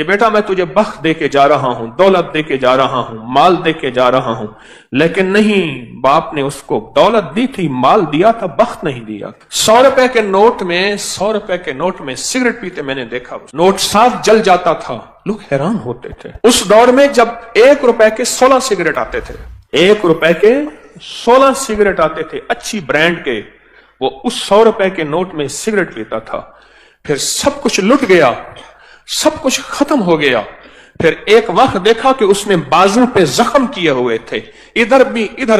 کہ بیٹا میں تجھے بخت دے کے جا رہا ہوں، دولت دے کے جا رہا ہوں، مال دے کے جا رہا ہوں، لیکن نہیں، باپ نے اس کو دولت دی تھی، مال دیا تھا، بخت نہیں دیا۔ 100 روپے کے نوٹ میں سگریٹ پیتے میں نے دیکھا، نوٹ صاف جل جاتا تھا، لوگ حیران ہوتے تھے۔ اس دور میں جب 1 روپے کے 16 سگریٹ آتے تھے، 1 روپے کے 16 سگریٹ آتے تھے اچھی برانڈ کے، وہ اس 100 روپے کے نوٹ میں سگریٹ پیتا تھا۔ پھر سب کچھ لٹ گیا، سب کچھ ختم ہو گیا۔ پھر ایک وقت دیکھا کہ اس نے بازو پہ زخم کیے ہوئے تھے، ادھر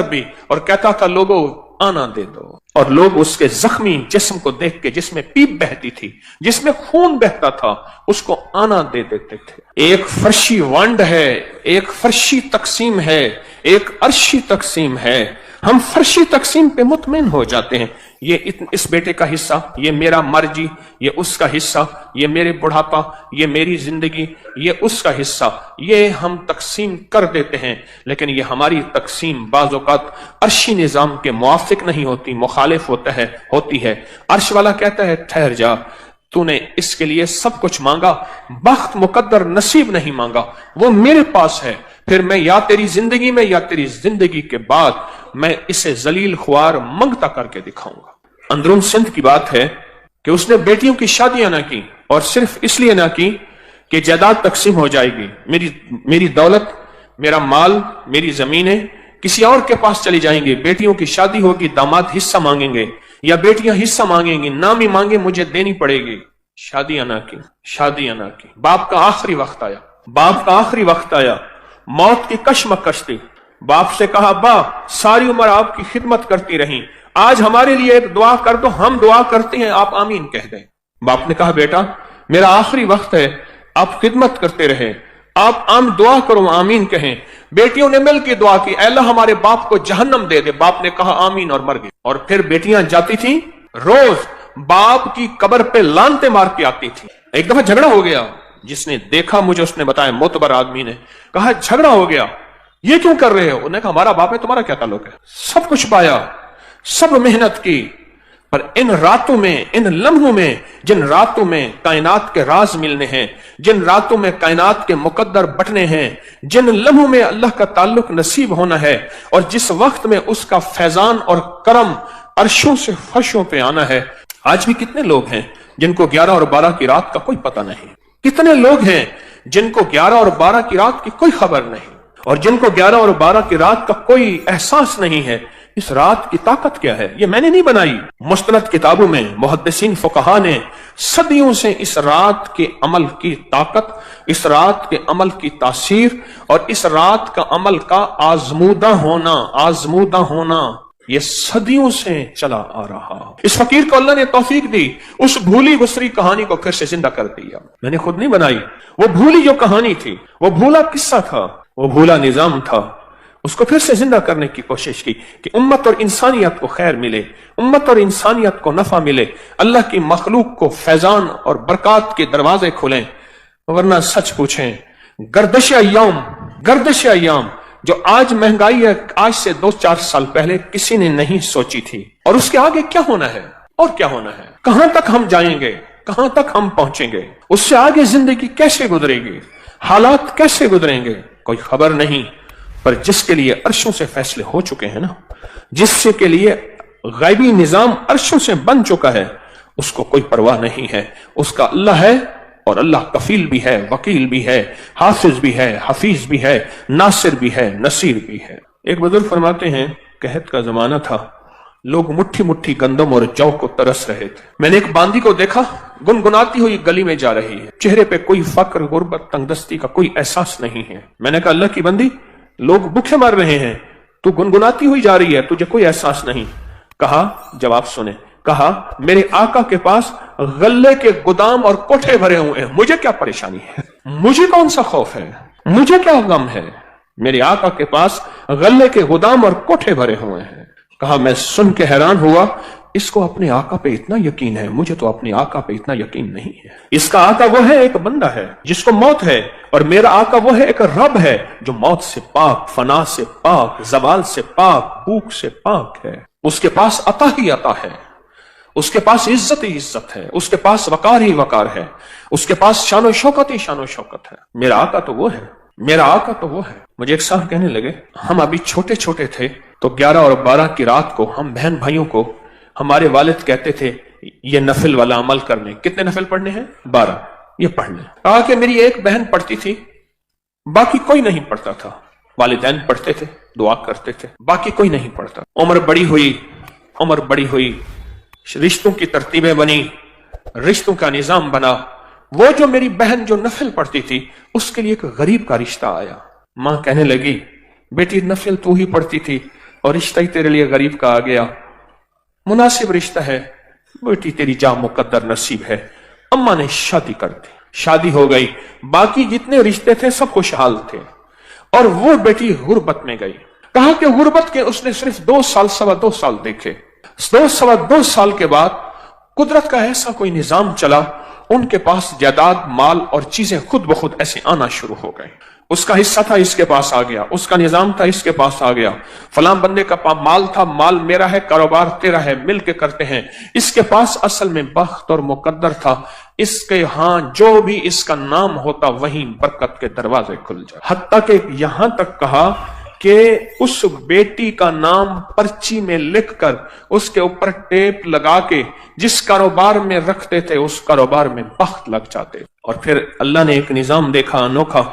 بھی، اور کہتا تھا لوگوں آنا دے دو، اور لوگ اس کے زخمی جسم کو دیکھ کے، جس میں پیپ بہتی تھی، جس میں خون بہتا تھا، اس کو آنا دے دیتے تھے۔ ایک فرشی ونڈ ہے، ایک فرشی تقسیم ہے، ایک عرشی تقسیم ہے۔ ہم فرشی تقسیم پہ مطمئن ہو جاتے ہیں، یہ اس بیٹے کا حصہ، یہ میرا مرضی، یہ اس کا حصہ، یہ میرے بڑھاپا، یہ میری زندگی، یہ اس کا حصہ، یہ ہم تقسیم کر دیتے ہیں۔ لیکن یہ ہماری تقسیم بعض اوقات عرشی نظام کے موافق نہیں ہوتی، مخالف ہوتی ہے۔ عرش والا کہتا ہے ٹھہر جا، تو نے اس کے لیے سب کچھ مانگا، بخت مقدر نصیب نہیں مانگا، وہ میرے پاس ہے۔ پھر میں یا تیری زندگی میں یا تیری زندگی کے بعد میں اسے ذلیل خوار منگتا کر کے دکھاؤں گا۔ اندرون سندھ کی بات ہے کہ اس نے بیٹیوں کی شادیاں نہ کی، اور صرف اس لیے نہ کی کہ جائیداد تقسیم ہو جائے گی، میری دولت، میرا مال، میری زمینیں کسی اور کے پاس چلی جائیں گی، بیٹیوں کی شادی ہوگی، داماد حصہ مانگیں گے یا بیٹیاں حصہ مانگیں گی، نام ہی مانگے مجھے دینی پڑے گی۔ شادیاں نہ کی۔ باپ کا آخری وقت آیا، موت کی کشمکش تھی۔ باپ سے کہا با ساری عمر آپ کی خدمت کرتی رہی، آج ہمارے لیے ایک دعا کر دو، ہم دعا کرتے ہیں، آپ آمین کہہ دیں۔ باپ نے کہا بیٹا میرا آخری وقت ہے، آپ خدمت کرتے رہے، آپ دعا کرو، آمین کہیں۔ بیٹیوں نے مل کے دعا کی، اے اللہ ہمارے باپ کو جہنم دے دے۔ باپ نے کہا آمین اور مر گئے۔ اور پھر بیٹیاں جاتی تھیں، روز باپ کی قبر پہ لانتے مار کے آتی تھی۔ ایک دفعہ جھگڑا ہو گیا، جس نے دیکھا مجھے اس نے بتایا، معتبر آدمی نے کہا جھگڑا ہو گیا، یہ کیوں کر رہے ہو؟ انہوں نے کہا ہمارا باپ ہے، تمہارا کیا تعلق ہے؟ سب کچھ پایا، سب محنت کی، پر ان راتوں میں، ان لمحوں میں، جن راتوں میں کائنات کے راز ملنے ہیں، جن راتوں میں کائنات کے مقدر بٹنے ہیں، جن لمحوں میں اللہ کا تعلق نصیب ہونا ہے، اور جس وقت میں اس کا فیضان اور کرم عرشوں سے فرشوں پہ آنا ہے۔ آج بھی کتنے لوگ ہیں جن کو 11 اور 12 کی رات کا کوئی پتہ نہیں، کتنے لوگ ہیں جن کو 11 اور 12 کی رات کی کوئی خبر نہیں، اور جن کو 11 اور 12 کی رات کا کوئی احساس نہیں ہے۔ اس رات کی طاقت کیا ہے؟ یہ میں نے نہیں بنائی، مستند کتابوں میں محدثین فقہا نے صدیوں سے اس رات کے عمل کی طاقت، اس رات کے عمل کی تاثیر، اور اس رات کا عمل کا آزمودہ ہونا یہ صدیوں سے چلا آ رہا۔ اس فقیر کو اللہ نے توفیق دی، اس بھولی گزری کہانی کو پھر سے زندہ کر دیا۔ میں نے خود نہیں بنائی، وہ بھولی جو کہانی تھی، وہ بھولا قصہ تھا، وہ بھولا نظام تھا، اس کو پھر سے زندہ کرنے کی کوشش کی کہ امت اور انسانیت کو خیر ملے، امت اور انسانیت کو نفع ملے، اللہ کی مخلوق کو فیضان اور برکات کے دروازے کھلیں۔ ورنہ سچ پوچھیں، گردش ایام جو آج مہنگائی ہے، آج سے 2-4 سال پہلے کسی نے نہیں سوچی تھی، اور اس کے آگے کیا ہونا ہے اور کیا ہونا ہے، کہاں تک ہم جائیں گے، کہاں تک ہم پہنچیں گے، اس سے آگے زندگی کیسے گزرے گی، حالات کیسے گزریں گے، کوئی خبر نہیں۔ پر جس کے لیے عرشوں سے فیصلے ہو چکے ہیں نا، جس سے کے لیے غیبی نظام عرشوں سے بن چکا ہے، اس کو کوئی پرواہ نہیں ہے، اس کا اللہ ہے، اور اللہ کفیل بھی ہے، وکیل بھی ہے، حافظ بھی ہے، حفیظ بھی ہے، ناصر بھی ہے، نصیر بھی ہے۔ ایک بزرگ فرماتے ہیں قحط کا زمانہ تھا، لوگ مٹھی مٹھی گندم اور جو کو ترس رہے تھے۔ میں نے ایک باندی کو دیکھا، گنگناتی ہوئی گلی میں جا رہی ہے، چہرے پہ کوئی فقر، غربت، تنگدستی کا کوئی احساس نہیں ہے۔ میں نے کہا اللہ کی بندی، لوگ بھوکے مر رہے ہیں، تو گنگناتی ہوئی جا رہی ہے، تجھے کوئی احساس نہیں؟ کہا، جواب سنیں، کہا میرے آقا کے پاس غلے کے گودام اور کوٹھے بھرے ہوئے ہیں، مجھے کیا پریشانی ہے، مجھے کون سا خوف ہے، مجھے کیا غم ہے، میرے آقا کے پاس غلے کے گودام اور کوٹھے بھرے ہوئے ہیں۔ کہا میں سن کے حیران ہوا، اس کو اپنے آقا پہ اتنا یقین ہے، مجھے تو اپنے آقا پہ اتنا یقین نہیں ہے۔ اس کا آقا وہ ہے ایک بندہ ہے جس کو موت ہے، اور میرا آقا وہ ہے ایک رب ہے جو موت سے پاک، فنا سے پاک، زوال سے پاک، بھوک سے پاک ہے۔ اس کے پاس عطا ہی عطا ہے، اس کے پاس عزت ہی عزت ہے، اس کے پاس وقار ہی وقار ہے، اس کے پاس شان و شوکت ہی شان و شوکت ہے۔ میرا آقا تو وہ ہے، میرا آقا تو وہ ہے۔ مجھے ایک صاحب کہنے لگے ہم ابھی چھوٹے چھوٹے تھے تو 11 اور 12 کی رات کو ہم بہن بھائیوں کو ہمارے والد کہتے تھے یہ نفل والا عمل کرنے۔ کتنے نفل پڑھنے ہیں؟ 12، یہ پڑھنے۔ کہا کہ میری ایک بہن پڑھتی تھی، باقی کوئی نہیں پڑھتا تھا۔ والدین پڑھتے تھے، دعا کرتے تھے، باقی کوئی نہیں پڑھتا۔ عمر بڑی ہوئی، رشتوں کی ترتیبیں بنی، رشتوں کا نظام بنا۔ وہ جو میری بہن جو نفل پڑھتی تھی اس کے لیے ایک غریب کا رشتہ آیا۔ ماں کہنے لگی بیٹی نفل تو ہی پڑھتی تھی اور رشتہ ہی تیرے لیے غریب کا آ گیا، مناسب رشتہ ہے بیٹی، تیری جاں مقدر نصیب ہے۔ اماں نے شادی کر دی، شادی ہو گئی، باقی جتنے رشتے تھے سب خوشحال تھے، اور وہ بیٹی غربت میں گئی۔ کہا کہ غربت کے اس نے صرف 2 سال، 2.25 سال دیکھے۔ 2 سال کے بعد قدرت کا ایسا کوئی نظام چلا، ان کے پاس جائیداد، مال اور چیزیں خود بخود ایسے آنا شروع ہو گئے۔ اس کا حصہ تھا اس کے پاس آ گیا، اس کا نظام تھا اس کے پاس آ گیا، فلاں بندے کا مال تھا، مال میرا ہے، کاروبار تیرا ہے، مل کے کرتے ہیں۔ اس کے پاس اصل میں بخت اور مقدر تھا، اس کے ہاں جو بھی اس کا نام ہوتا وہیں برکت کے دروازے کھل جائے۔ حتیٰ کہ یہاں تک کہا کہ اس بیٹی کا نام پرچی میں لکھ کر اس کے اوپر ٹیپ لگا کے جس کاروبار میں رکھتے تھے اس کاروبار میں بخت لگ جاتے۔ اور پھر اللہ نے ایک نظام دیکھا انوکھا،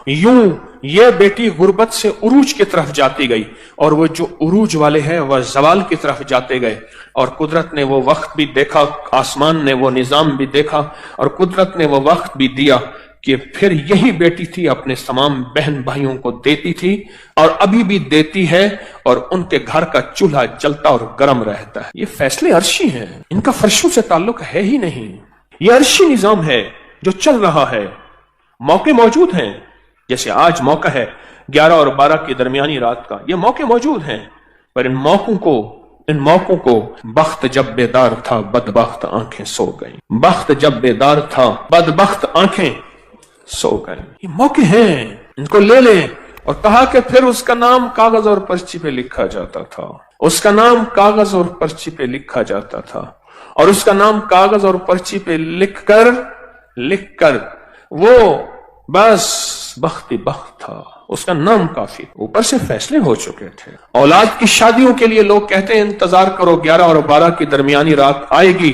یوں یہ بیٹی غربت سے عروج کی طرف جاتی گئی، اور وہ جو عروج والے ہیں وہ زوال کی طرف جاتے گئے، اور قدرت نے وہ وقت بھی دیکھا، آسمان نے وہ نظام بھی دیکھا، اور قدرت نے وہ وقت بھی دیا کہ پھر یہی بیٹی تھی اپنے تمام بہن بھائیوں کو دیتی تھی، اور ابھی بھی دیتی ہے، اور ان کے گھر کا چولہا جلتا اور گرم رہتا ہے۔ یہ فیصلے عرشی ہیں، ان کا فرشوں سے تعلق ہے ہی نہیں، یہ عرشی نظام ہے جو چل رہا ہے۔ موقع موجود ہیں، جیسے آج موقع ہے 11 اور 12 کی درمیانی رات کا، یہ موقع موجود ہیں، پر ان موقعوں کو بخت جب بیدار تھا بدبخت آنکھیں سو گئیں، بخت جب بیدار تھا بدبخت آنکھیں سو گئیں۔ یہ موقع ہیں، ان کو لے لیں۔ اور کہا کہ پھر اس کا نام کاغذ اور پرچی پہ لکھا جاتا تھا، اس کا نام کاغذ اور پرچی پہ لکھا جاتا تھا، اور اس کا نام کاغذ اور پرچی پہ لکھ کر وہ بس بخت تھا، اس کا نام کافی، اوپر سے فیصلے ہو چکے تھے۔ اولاد کی شادیوں کے لیے لوگ کہتے ہیں انتظار کرو 11 اور 12 کی درمیانی رات آئے گی،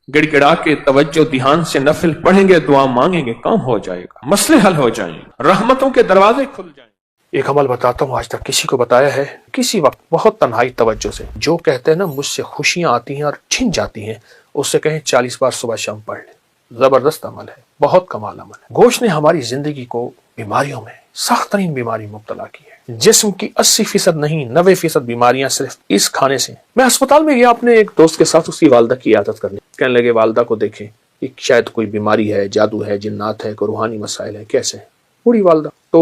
گڑ گڑا کے توجہ دھیان سے نفل پڑھیں گے، دعا مانگیں گے، کام ہو جائے گا، مسئلے حل ہو جائیں گے، رحمتوں کے دروازے کھل جائیں۔ ایک عمل بتاتا ہوں، آج تک کسی کو بتایا ہے، کسی وقت بہت تنہائی توجہ سے، جو کہتے ہیں نا مجھ سے خوشیاں آتی ہیں اور چھن جاتی ہیں، اس سے کہیں 40 بار صبح شام پڑھ لیں، زبردست عمل ہے، بہت کمال عمل ہے۔ گوشت نے ہماری زندگی کو بیماریوں میں سخت ترین بیماری مبتلا کی ہے، جسم کی 80% نہیں 90% بیماریاں صرف اس کھانے سے۔ میں ہسپتال میں گیا اپنے ایک دوست کے ساتھ، اس کی والدہ کی عیادت کرنے، کہنے لگے والدہ کو دیکھیں کہ شاید کوئی بیماری ہے، جادو ہے، جنات ہے، کوئی روحانی مسائل ہے، کیسے ہے بوڑھی والدہ۔ تو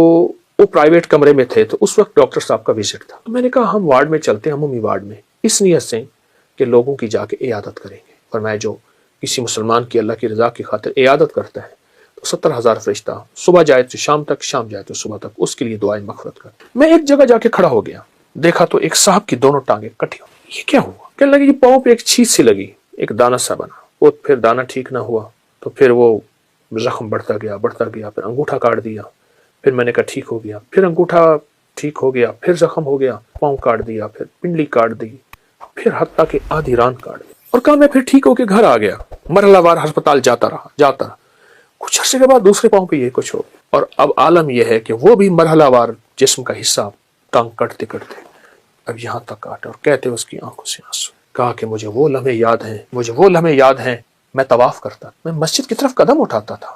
وہ پرائیویٹ کمرے میں تھے، تو اس وقت ڈاکٹر صاحب کا وزٹ تھا، تو میں نے کہا ہم وارڈ میں چلتے ہیں، عمومی وارڈ میں، اس نیت سے کہ لوگوں کی جا کے عیادت کریں گے، اور میں جو کسی مسلمان کی اللہ کی رضا کی خاطر عیادت کرتا ہے تو 70,000 فرشتہ صبح جائے تو شام تک، شام جائے تو صبح تک اس کے لیے دعائیں مغفرت کرتے۔ میں ایک جگہ جا کے کھڑا ہو گیا، دیکھا تو ایک صاحب کی دونوں ٹانگیں کٹی ہوئی۔ یہ کیا ہوا؟ کہنے لگے یہ پاؤں پہ ایک چیز سی لگی، ایک دانہ سا بنا، وہ پھر دانہ ٹھیک نہ ہوا تو پھر وہ زخم بڑھتا گیا، پھر انگوٹھا کاٹ دیا، پھر میں نے کہا ٹھیک ہو گیا، پھر انگوٹھا ٹھیک ہو گیا، پھر زخم ہو گیا، پاؤں کاٹ دیا، پھر پنڈلی کاٹ دی، پھر حتیٰ کہ آدھی ران کاٹ دی، اور کہا میں پھر ٹھیک ہو کے گھر آ گیا، مرحلہ وار ہسپتال جاتا رہا۔ کچھ عرصے کے بعد دوسرے پاؤں پہ یہ کچھ ہو گیا، اور اب عالم یہ ہے کہ وہ بھی مرحلہ وار جسم کا حصہ ٹانگ کٹتے اب یہاں تک کاٹا، اور کہتے اس کی آنکھوں سے آنسو۔ کہا کہ مجھے وہ لمحے یاد ہیں، میں طواف کرتا، میں مسجد کی طرف قدم اٹھاتا تھا،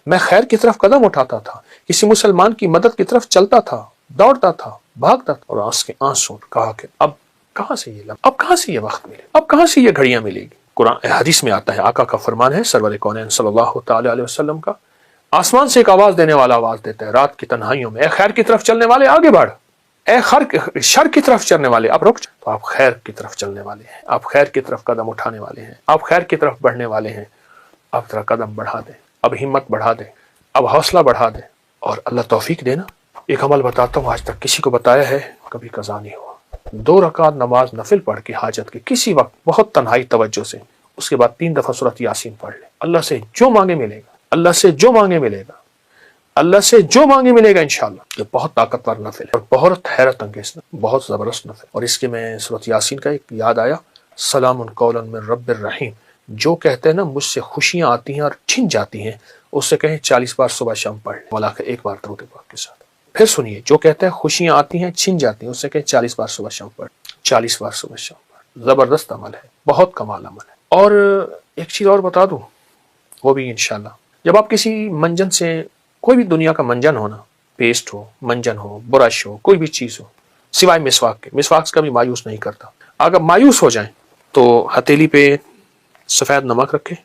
میں خیر کی طرف قدم اٹھاتا تھا، کسی مسلمان کی مدد کی طرف چلتا تھا، دوڑتا تھا، بھاگتا تھا، اور آنکھ کے آنسو۔ کہا کہ اب کہاں سے یہ لمحہ، اب کہاں سے یہ وقت ملے، اب کہاں سے یہ گھڑیاں ملے گی؟ قرآن حدیث میں آتا ہے، آقا کا فرمان ہے سرور کونین صلی اللہ تعالی علیہ وسلم کا، آسمان سے ایک آواز دینے والا آواز دیتا ہے رات کی تنہائیوں میں، اے خیر کی طرف چلنے والے آگے بڑھ، اے شر کی طرف چلنے والے اب رک جا۔ تو آپ خیر کی طرف چلنے والے ہیں، آپ خیر کی طرف قدم اٹھانے والے ہیں، آپ خیر کی طرف بڑھنے والے ہیں، اب ذرا قدم بڑھا دیں، اب ہمت بڑھا دیں، اب حوصلہ بڑھا دیں، اور اللہ توفیق دینا۔ ایک عمل بتاتا ہوں، آج تک کسی کو بتایا ہے، کبھی قضا نہیں ہوا۔ 2 رکعت نماز نفل پڑھ کے حاجت کے کسی وقت بہت تنہائی توجہ سے اس کے بعد 3 دفعہ سورۃ یاسین پڑھ لیں. اللہ سے جو مانگے ملے گا, اللہ سے جو مانگے ملے گا, اللہ سے جو مانگے ملے گا انشاءاللہ. یہ بہت طاقتور نفل ہے اور بہت حیرت انگیز نفل, بہت زبردست نفل. اور اس کے میں سورۃ یاسین کا ایک یاد آیا, سلام قولا من رب الرحیم. جو کہتے ہیں نا مجھ سے خوشیاں آتی ہیں اور چھن جاتی ہیں, اس سے کہیں 40 بار صبح شام پڑھ لیں, مولا کے ایک بار درود پاک کے ساتھ. پھر سنیے, جو کہتے ہیں خوشیاں آتی ہیں چھن جاتی ہیں, اس سے کہیں 40 بار صبح شام پڑھ, 40 بار صبح شام پڑھ. زبردست عمل ہے, بہت کمال عمل ہے. اور ایک چیز اور بتا دوں, وہ بھی انشاءاللہ, جب آپ کسی منجن سے, کوئی بھی دنیا کا منجن ہونا, پیسٹ ہو, منجن ہو, برش ہو, کوئی بھی چیز ہو, سوائے مسواک کے, مسواک کا بھی مایوس نہیں کرتا. اگر مایوس ہو جائیں تو ہتھیلی پہ سفید نمک رکھیں,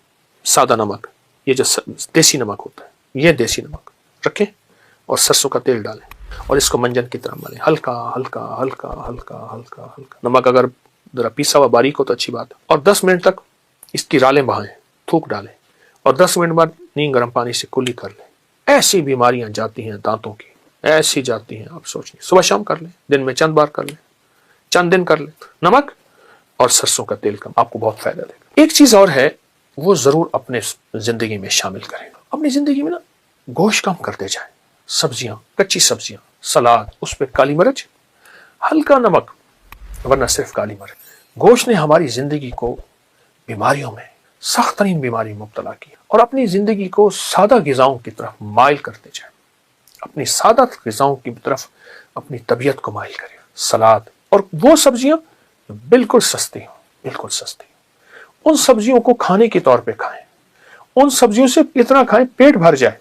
سادہ نمک, یہ جو دیسی نمک ہوتا ہے, یہ دیسی نمک رکھیں اور سرسوں کا تیل ڈالیں اور اس کو منجن کی طرح ملیں, ہلکا ہلکا ہلکا ہلکا ہلکا ہلکا. نمک اگر ذرا پیسا ہوا باریک ہو تو اچھی بات ہے. اور 10 منٹ تک اس کی رالیں بہائیں, تھوک ڈالیں اور 10 منٹ بعد نیم گرم پانی سے کلی کر لیں. ایسی بیماریاں جاتی ہیں دانتوں کی, ایسی جاتی ہیں, آپ سوچیں. صبح شام کر لیں, دن میں چند بار کر لیں, چند دن کر لیں. نمک اور سرسوں کا تیل کا آپ کو بہت فائدہ دے گا. ایک چیز اور ہے, وہ ضرور اپنے زندگی میں شامل کریں. اپنی زندگی میں نا گوشت کم کرتے جائیں, سبزیاں, کچی سبزیاں, سلاد, اس پہ کالی مرچ, ہلکا نمک, ورنہ صرف کالی مرچ. گوشت نے ہماری زندگی کو بیماریوں میں, سخت ترین بیماری مبتلا کیا. اور اپنی زندگی کو سادہ غذاؤں کی طرف مائل کرتے جائیں, اپنی سادہ غذاؤں کی طرف اپنی طبیعت کو مائل کریں. سلاد اور وہ سبزیاں بالکل سستی ہوں, بالکل سستی ہوں. ان سبزیوں کو کھانے کے طور پہ کھائیں, ان سبزیوں سے اتنا کھائیں پیٹ بھر جائے.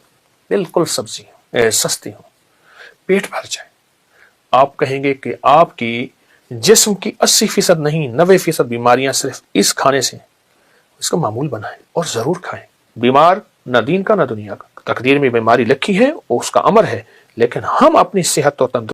بالکل سبزی سستی ہوں, پیٹ بھر جائے. آپ کہیں گے کہ آپ کی جسم کی 80% نہیں 90% بیماریاں صرف اس کھانے سے. اس کا معمول بنائیں اور ضرور کھائیں. بیمار نہ دین کا نہ دنیا کا, تقدیر میں بیماری لکھی ہے, وہ اس کا امر ہے, لیکن ہم اپنی صحت اور تندرستی